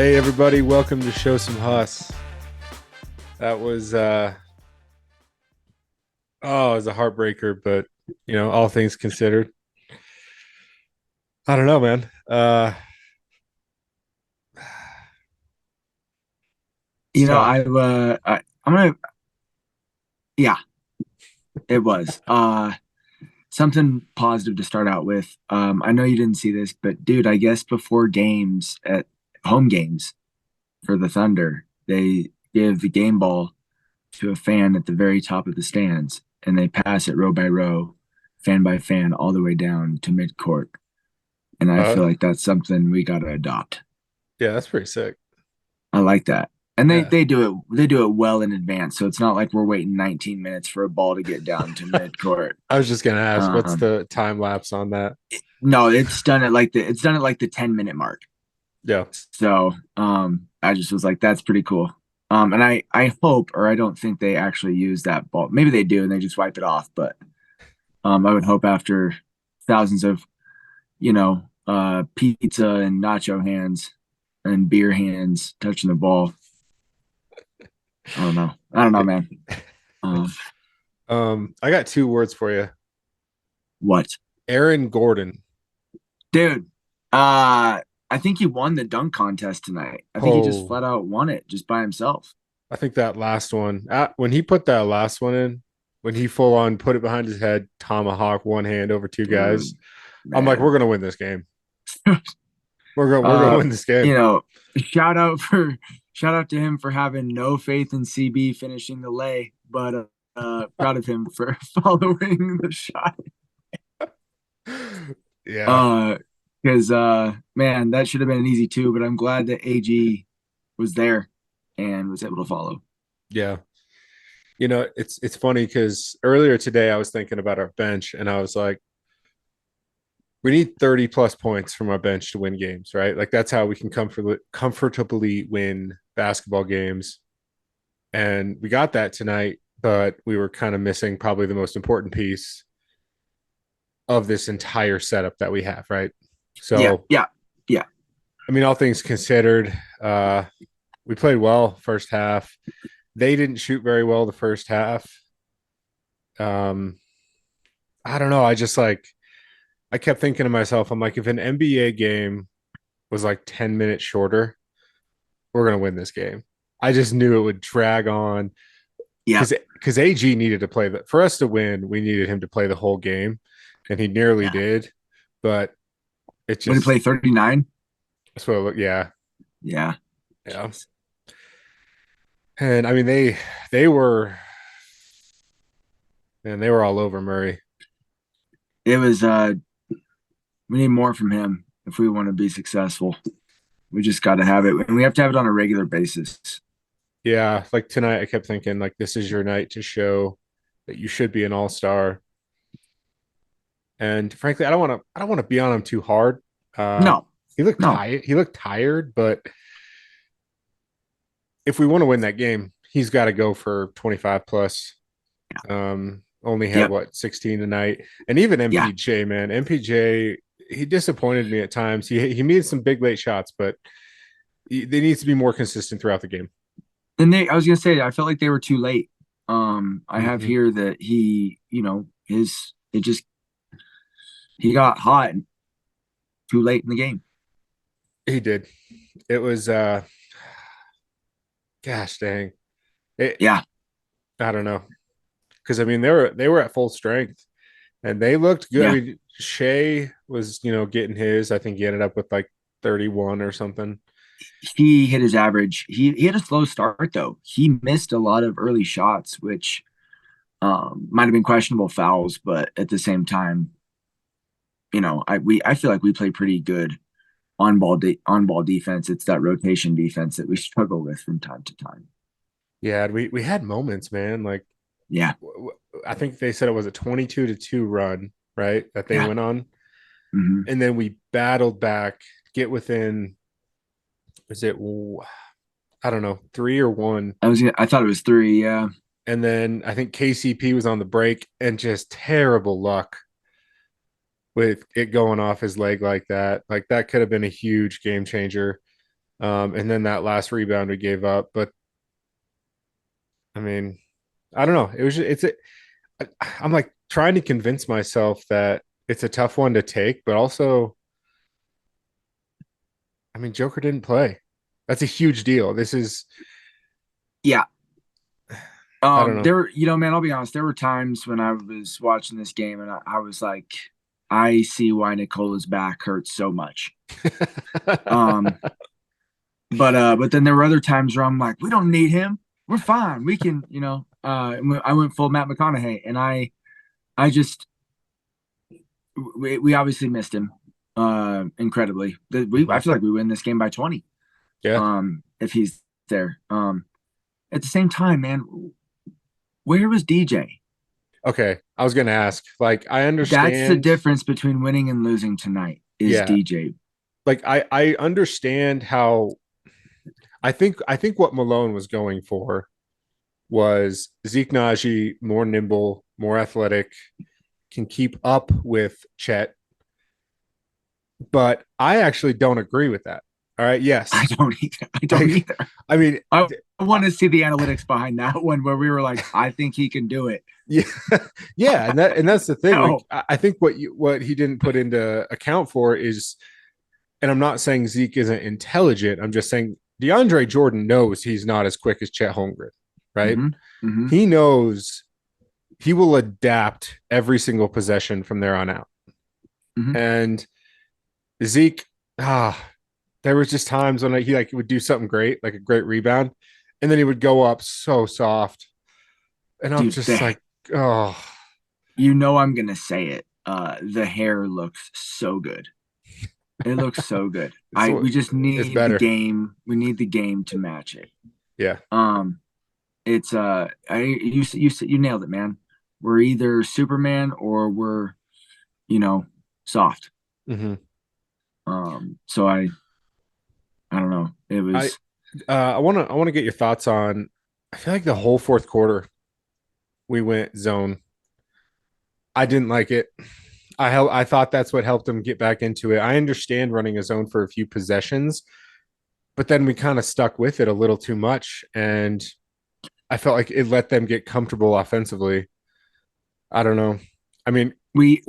Hey everybody, welcome to Show Some Huss. That was it was a heartbreaker, but all things considered. I don't know, man. It's You know, tough. I'm gonna, yeah, it was. Something positive to start out with. I know you didn't see this, but dude, I guess before games at home games for the Thunder, they give the game ball to a fan at the very top of the stands, and they pass it row by row, fan by fan, all the way down to mid court. And I feel Uh like that's something we gotta adopt. yeah, that's pretty sick. I like that. And they Yeah. they do it well in advance. So it's not like we're waiting 19 minutes for a ball to get down to midcourt. I was just gonna ask, what's Um the time lapse on that? no, it's done at like the 10-minute mark. Yeah. So I just was like, that's pretty cool. And I hope, or I don't think they actually use that ball. Maybe they do and they just wipe it off, but I would hope after thousands of, pizza and nacho hands and beer hands touching the ball. I don't know. I don't know, man. Um, I got two words for you. what? Aaron Gordon. Dude, I think he won the dunk contest tonight. I think he just Oh, flat out won it just by himself. I think that last one, when he put that last one in, when he full on put it behind his head, tomahawk one hand over two Dude, guys, I'm like, we're man. gonna win this game. We're gonna Uh, win this game. you know, shout out for shout out to him for having no faith in CB finishing the lay, but proud of him for following the shot. Yeah, Uh, because man, that should have been an easy two, but I'm glad that AG was there and was able to follow. yeah. It's funny because earlier today I was thinking about our bench and I was like, we need 30 plus points from our bench to win games, right? Like that's how we can comfortably win basketball games. And we got that tonight, but we were kind of missing probably the most important piece of this entire setup that we have, right? Yeah, So, yeah, yeah. I mean, all things considered, we played well first half. They didn't shoot very well the first half. Um, I don't know. I kept thinking to myself, I'm like, if an NBA game was like 10 minutes shorter, we're gonna win this game. I just knew it would drag on Yeah. because AG needed to play that for us to win. We needed him to play the whole game, and he nearly Yeah. did. But it What did he just play? 39? so yeah, Yeah. yeah. Jeez. And I mean they were and they were all over Murray. It was we need more from him if we want to be successful. We just got to have it and we have to have it on a regular basis. Yeah, like tonight I kept thinking like this is your night to show that you should be an all-star. And frankly, I don't want to be on him too hard. Uh No. he looked No. tired. He looked tired, but if we want to win that game, he's got to go for 25 plus. Only had Yep. what 16 tonight, and even Yeah. MPJ, man, MPJ, he disappointed me at times. He made some big late shots, but they needs to be more consistent throughout the game. And I was gonna say I felt like they were too late. I have Mm-hmm. here that he got hot too late in the game. He did. It was gosh dang. It Yeah. I don't know because I mean they were at full strength and they looked good. I Yeah. mean Shea was getting his. I think he ended up with like 31 or something. He hit his average. He had a slow start though. He missed a lot of early shots, which might have been questionable fouls, but at the same time, I feel like we play pretty good on ball defense. It's that rotation defense that we struggle with from time to time. Yeah, we had moments, man. Like Yeah, I think they said it was a 22-2 run, right? That they yeah. went on. Hmm. And then we battled back, get within, is it, I don't know, three or one. I thought it was three. Yeah, And then I think KCP was on the break and just terrible luck with it going off his leg like that. Like that could have been a huge game changer. And then that last rebound we gave up. But I mean, I don't know. It was just, I'm like trying to convince myself that it's a tough one to take, but also, I mean, Joker didn't play. That's a huge deal. This is, Yeah. I don't know. There were, man, I'll be honest. There were times when I was watching this game and I was like, I see why Nikola's back hurts so much. Um, but then there were other times where I'm like, we don't need him. We're fine. We can, I went full Matt McConaughey, and I just, we obviously missed him, incredibly. I feel like we win this game by 20, Yeah. if he's there. At the same time, man, where was DJ? Okay. I was going to ask, like, I That's the understand. difference between winning and losing tonight is Yeah. DJ. Like, I understand how I think what Malone was going for was Zeke Naji, more nimble, more athletic, can keep up with Chet. But I actually don't agree with that. All right. I Yes. don't either. I don't Like, either. I mean, I want to see the analytics behind that one where we were like, I think he can do it. yeah, yeah, and that's the thing. Like, No. I think what he didn't put into account for is, and I'm not saying Zeke isn't intelligent. I'm just saying DeAndre Jordan knows he's not as quick as Chet Holmgren, right? Mm-hmm. Mm-hmm. He knows he will adapt every single possession from there on out. Mm-hmm. And Zeke, there was just times when he would do something great, like a great rebound, and then he would go up so soft, and I'm Dude, just like, oh, I'm gonna say it. The hair looks so good. It looks so good. it's We just it's need the better. game. We need the game to match it. Yeah. Um, it's I you nailed it, man. We're either Superman or we're, you know, soft. Mm-hmm. So I don't know. It I was I want to get your thoughts on. I feel like the whole fourth quarter we went zone. I didn't like it. I thought that's what helped them get back into it. I understand running a zone for a few possessions, but then we kind of stuck with it a little too much, and I felt like it let them get comfortable offensively. I don't know. I mean, we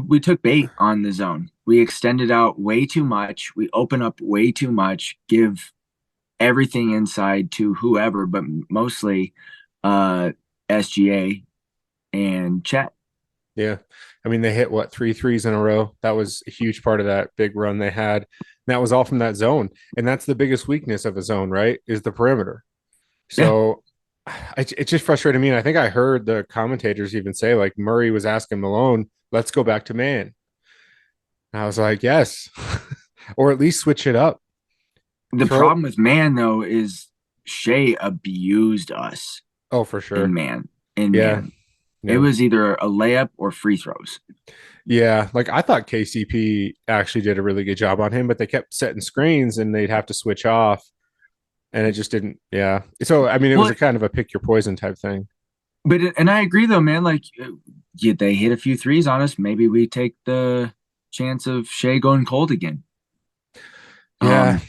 we took bait on the zone. We extended out way too much. We open up way too much. Give everything inside to whoever, but mostly SGA and Chet. yeah. I mean, they hit what, three threes in a row. That was a huge part of that big run they had. And that was all from that zone. And that's the biggest weakness of a zone, right? Is the perimeter. Yeah, So it just frustrated me. And I think I heard the commentators even say, like, Murray was asking Malone, let's go back to man. And I was like, yes, or at least switch it up. the Throw, problem with man though is Shea abused us oh, for in sure. man. In Yeah. man, it Yeah. was either a layup or free throws. Yeah. Like, I thought KCP actually did a really good job on him, but they kept setting screens and they'd have to switch off. And it just didn't. Yeah. So, I mean, it was Well, a kind of a pick your poison type thing. but and I agree though, man. Like, yeah, they hit a few threes on us. Maybe we take the chance of Shea going cold again. Yeah.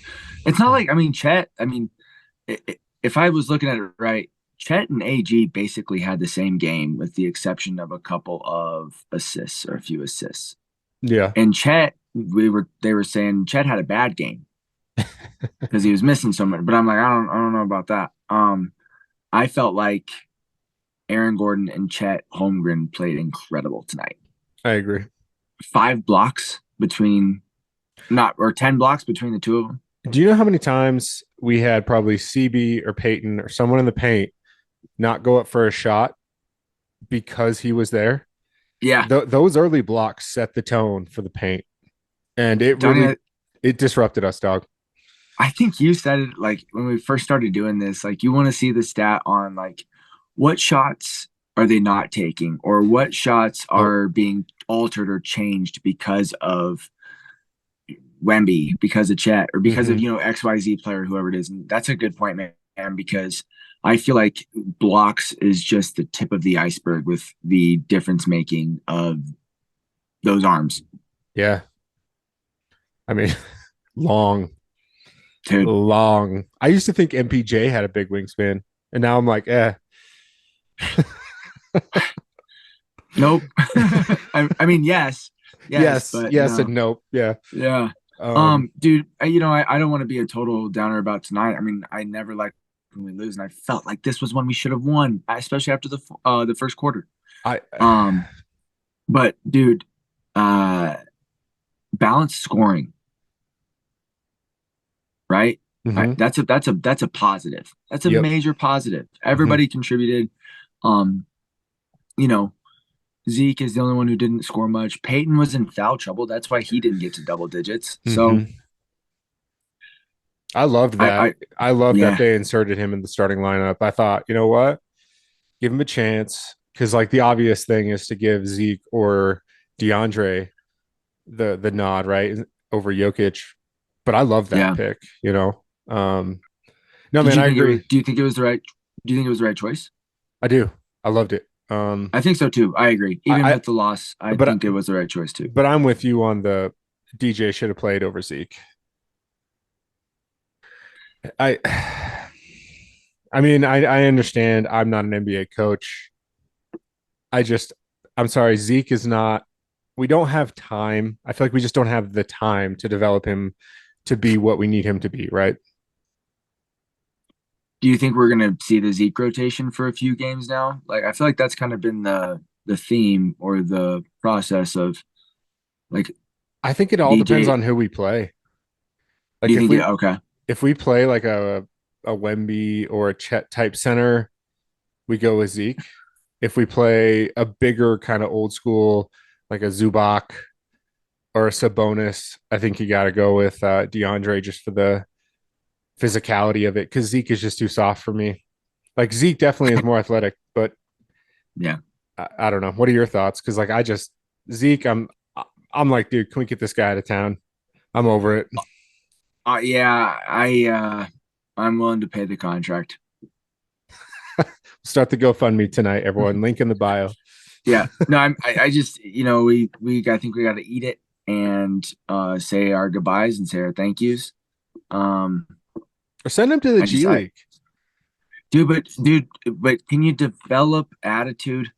It's not like, I mean, Chet. I mean, if I was looking at it right, Chet and AG basically had the same game, with the exception of a couple of assists or a few assists. Yeah. And Chet, they were saying Chet had a bad game because he was missing so much. But I'm like, I don't know about that. I felt like Aaron Gordon and Chet Holmgren played incredible tonight. I agree. 5 blocks between, not, or 10 blocks between the two of them. Do you know how many times we had probably CB or Peyton or someone in the paint not go up for a shot because he was there? Yeah, Those early blocks set the tone for the paint, and it Donny, really it disrupted us, dog. I think you said it like when we first started doing this, like you want to see the stat on like what shots are they not taking, or what shots Oh, are being altered or changed because of Wemby, because of Chet, or because of, mm-hmm. XYZ player, whoever it is. And that's a good point, man, because I feel like blocks is just the tip of the iceberg with the difference making of those arms. Yeah. I mean, long. Dude, long. I used to think MPJ had a big wingspan, and now I'm like, eh. nope. I mean, yes, Yes, but yes, no. and nope. Yeah. Yeah. Um, Dude, I don't want to be a total downer about tonight. I mean, I never like when we lose, and I felt like this was one we should have won, especially after the first quarter. I Um, but dude, uh, balanced scoring, right? mhm, That's a positive. That's a yep. major positive. Mhm, Everybody contributed. Um, you know, Zeke is the only one who didn't score much. Peyton was in foul trouble. That's why he didn't get to double digits. So mhm. I loved that. I I loved that yeah, they inserted him in the starting lineup. I thought, you know what? Give him a chance because, like, the obvious thing is to give Zeke or DeAndre the nod, right, over Jokic. But I love that yeah. pick. You know, no, Did man, you I think it was? agree. Do you think it was the right? Do you think it was the right choice? I do. I loved it. I think so too. I agree. Even I with the loss, I but think it was the right choice too. but I'm with you on the DJ should have played over Zeke. I I mean, I understand I'm not an NBA coach. I just I'm sorry, Zeke is not we don't have time. I feel like we just don't have the time to develop him to be what we need him to be, right? Do you think we're gonna see the Zeke rotation for a few games now? Like I feel like that's kind of been the theme or the process of like I think it all depends DJ. on who we play. Do Like you think it? Okay. if we play like a Wemby or a Chet type center, we go with Zeke. If we play a bigger kind of old school like a Zubac or a Sabonis, I think you got to go with DeAndre just for the physicality of it because Zeke is just too soft for me. Like Zeke definitely is more athletic, but Yeah. I don't know. What are your thoughts? Because like I just Zeke, I'm like, dude, can we get this guy out of town? I'm over it. Yeah. I'm willing to pay the contract. Start the GoFundMe tonight, everyone. Link in the bio. Yeah. No, I just we I think we got to eat it and say our goodbyes and say our thank yous. Um, Or send him to the I just G I League. but can you develop attitude?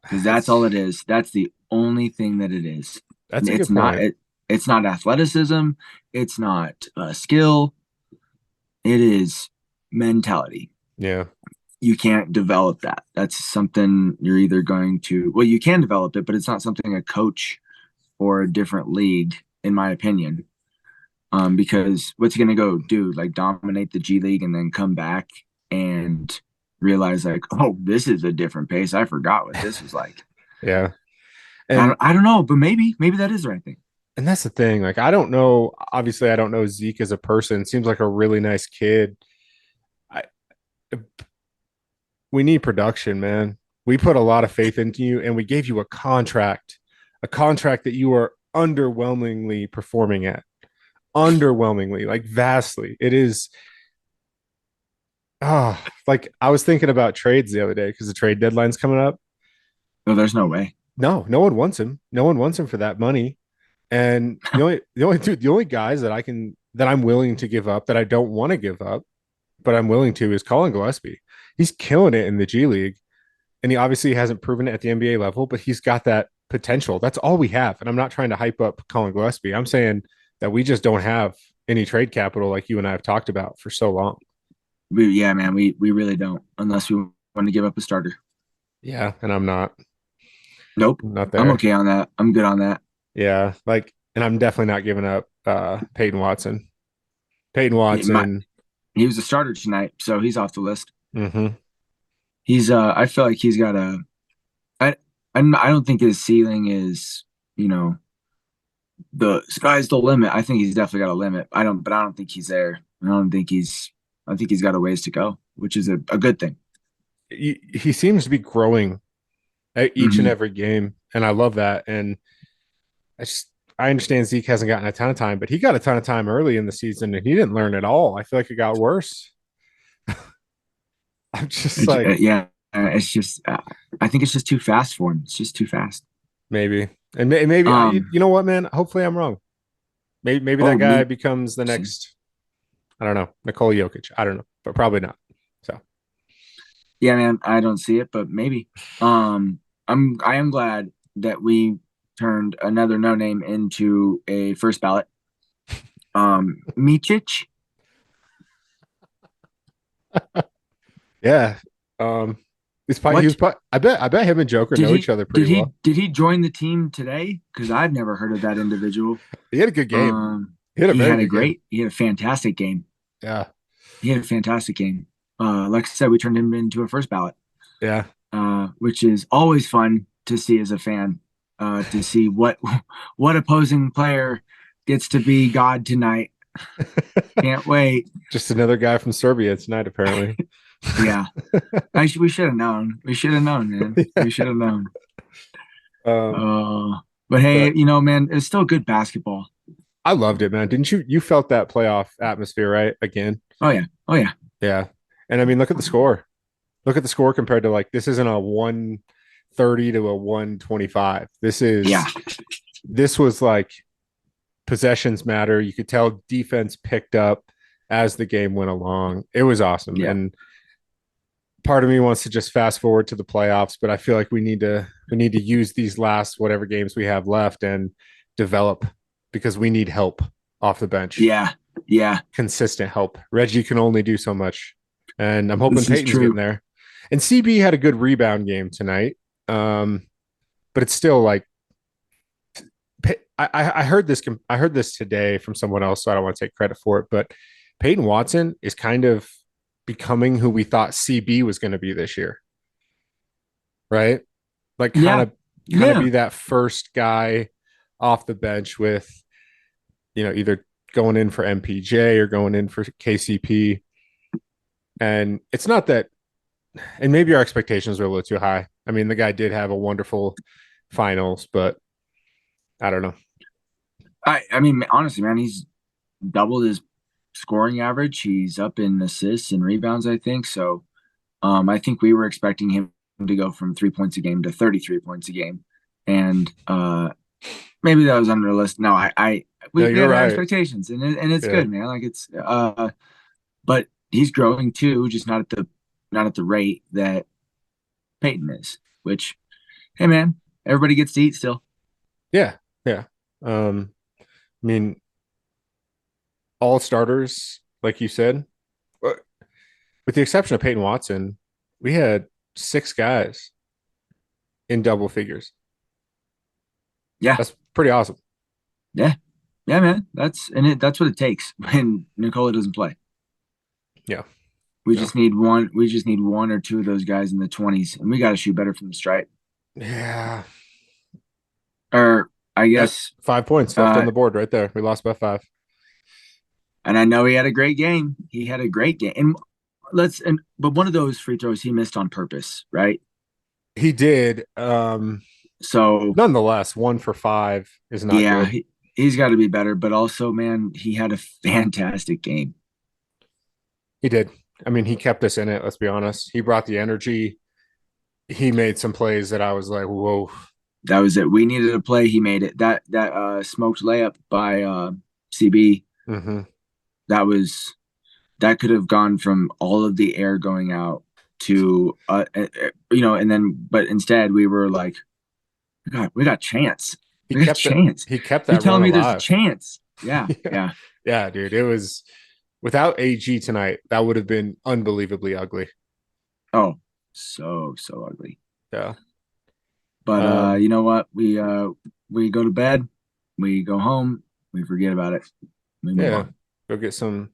Because that's all It's it is. That's the only thing that it is. that's a It's good not point. it, it's not athleticism. It's not skill. It is mentality. Yeah. You can't develop that. That's something you're either going to, well, you can develop it, but it's not something a coach or a different league, in my opinion. Because what's he going to go do? Like dominate the G League and then come back and realize, like, oh, this is a different pace. I forgot what this was like. Yeah. And I don't know, but maybe that is the right thing. that's the thing. Like I don't know. Obviously, I don't know Zeke as a person. Seems like a really nice kid. I we need production, man. We put a lot of faith into you, and we gave you a contract that you are underwhelmingly performing at. Underwhelmingly, like vastly. It is. Like I was thinking about trades the other day because the trade deadline's coming up. No, there's no way. No, no one wants him. No one wants him for that money. And the only guys that I'm willing to give up that I don't want to give up, but I'm willing to is Colin Gillespie. He's killing it in the G League, and he obviously hasn't proven it at the NBA level, but he's got that potential. That's all we have. And I'm not trying to hype up Colin Gillespie. I'm saying that we just don't have any trade capital like you and I have talked about for so long. Yeah, man, we really don't unless we want to give up a starter. Yeah, and I'm not. Nope. I'm not I'm there. okay on that. I'm good on that. Yeah, like, and I'm definitely not giving up Peyton Watson. Peyton He, my, Watson. he was a starter tonight, so he's off the list. Mm-hmm. He's I feel like he's got a I I don't think his ceiling is, you know, the sky's the limit. I think he's definitely got a limit. I don't think he's there. I think he's got a ways to go, which is a good thing. He seems to be growing at each and Hmm. every game, and I love that. And I just I understand Zeke hasn't gotten a ton of time, but he got a ton of time early in the season, and he didn't learn at all. I feel like it got worse. I'm just like Yeah, it's just I think it's just too fast for him. It's just too fast. maybe, and maybe Um. you know what, man? Hopefully, I'm wrong. Maybe that Oh, guy me. becomes the next. I don't know. Nikola Jokic. I don't know, but probably not. So Yeah, man, I don't see it, but maybe. I am glad that we turned another no name into a first ballot. Micic. yeah. Um he's probably he was What probably, I bet him and Joker did know each he other pretty well. did he join the team today? Because I've never heard of that individual. He had a good game. He had a very good game. He had a fantastic game. Yeah. He had a fantastic game. Like I said, we turned him into a first ballot, Yeah. which is always fun to see as a fan. To see what opposing player gets to be God tonight. Can't wait. Just another guy from Serbia tonight, apparently. Yeah, we should have known. We should have known, man. We should have known. um, Uh, but hey, but man, it's still good basketball. I loved it, man. Didn't you? You felt that playoff atmosphere, right? Again. Oh yeah, oh yeah, Yeah. And I mean, look at the score. Look at the score compared to like this isn't a 130 to a 125. yeah, This was like possessions matter. You could tell defense picked up as the game went along. It was awesome. yeah. And part of me wants to just fast forward to the playoffs, but I feel like we need to use these last whatever games we have left and develop because we need help off the bench. Yeah, yeah, Consistent help. Reggie can only do so much. And I'm hoping this is Peyton's getting true. there. And CB had a good rebound game tonight. But it's still like I heard this. I heard this today from someone else, so I don't want to take credit for it. But Peyton Watson is kind of becoming who we thought CB was going to be this year, right? Like kind Yeah, of kind of yeah, be that first guy off the bench with either going in for MPJ or going in for KCP. And it's not that, and maybe our expectations were a little too high. I mean, the guy did have a wonderful finals, but I don't know. I mean, honestly, man, he's doubled his scoring average. He's up in assists and rebounds, I think. So, I think we were expecting him to go from 3 points a game to 33 points a game, and maybe that was unrealistic. No, No, we you're had our right. expectations, and it's Yeah. good, man. Like it's but he's growing too, just not at the rate that Peyton is. Which, hey, man, everybody gets to eat still. Yeah. Yeah. I mean, all starters, like you said, with the exception of Peyton Watson, we had six guys in double figures. Yeah, That's pretty awesome. yeah, yeah, man. That's what it takes when Nikola doesn't play. Yeah. We Yeah. just need one. We just need one or two of those guys in the 20s, and we got to shoot better from the stripe. Yeah. Or I At guess, 5 points left on uh, the board right there. We lost by five. and I know he had a great game. He had a great game, and but one of those free throws he missed on purpose, right? He did. So Nonetheless, 1 for 5 is not yeah, good. he's got to be better. But also, man, he had a fantastic game. He did. I mean, he kept us in it. Let's be honest. He brought the energy. He made some plays that I was like, whoa. That was it. We needed a play. He made it. That smoked layup by CB. Mm-hmm. That was that could have gone from all of the air going out to and then but instead we were like, we got chance. He We got kept it. chance. He kept You're that run telling me there's a alive. chance? Yeah, Yeah. yeah. Yeah, dude. It was without AG tonight, that would have been unbelievably ugly. Oh, so ugly. Yeah. But Um, you know what? We go to bed, we go home, we forget about it. We move yeah. on. Go get some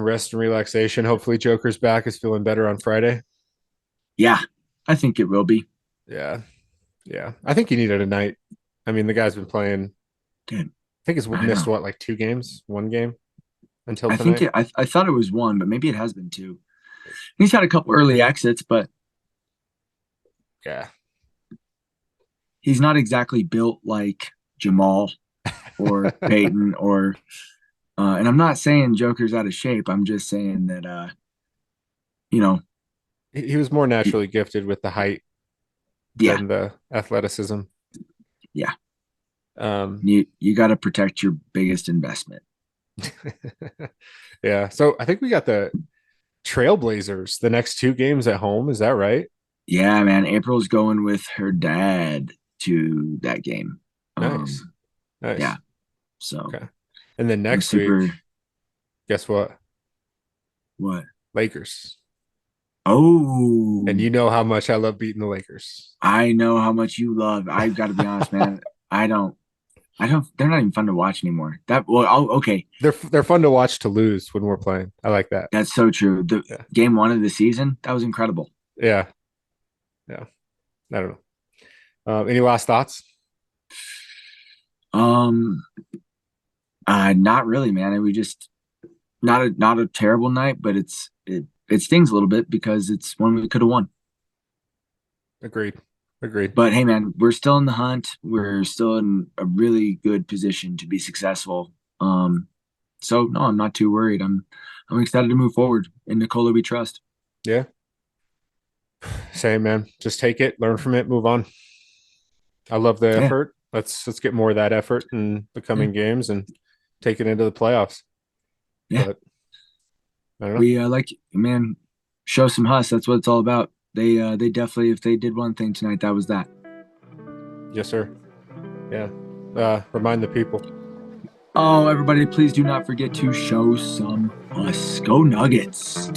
rest and relaxation. Hopefully Joker's back is feeling better on Friday. Yeah, I think it will be. Yeah. Yeah. I think he needed a night. I mean, the guy's been playing, Dude, I think he's I missed know. what, like 2 games, 1 game until I think tonight. I thought it was one, but maybe it has been two. He's had a couple early exits, but Yeah. he's not exactly built like Jamal or Peyton or and I'm not saying Joker's out of shape. I'm just saying that you know, He was more naturally gifted with the height yeah, than the athleticism. yeah. Um, You got to protect your biggest investment. Yeah. So I think we got the Trailblazers the next two games at home. Is that right? Yeah, man. April's going with her dad to that game. Nice. Yeah. Nice. So Okay. And then I'm next week, super. guess what? What? Lakers. And Oh, you know how much I love beating the Lakers. I know how much you love. I've got to be honest, man. I don't. I don't. They're not even fun to watch anymore. That. Well. Oh, okay. They're fun to watch to lose when we're playing. I like that. That's so true. The Yeah. game one of the season, that was incredible. Yeah. Yeah. I don't know. Any last thoughts? Um, not really, man. We just not a terrible night, but it stings a little bit because it's one we could have won. Agreed. Agreed. But hey, man, we're still in the hunt. We're still in a really good position to be successful. So no, I'm not too worried. I'm excited to move forward. In Nikola, we trust. Yeah. Same, man. Just take it, learn from it, move on. I love the Yeah, effort. Let's get more of that effort in the yeah, coming games and take it into the playoffs. yeah. But I don't know. We like, man, show some hus. That's what it's all about. They definitely, if they did one thing tonight, that was that. Yes, sir. Yeah. Remind the people. Oh, everybody, please do not forget to show some hus. Go Nuggets.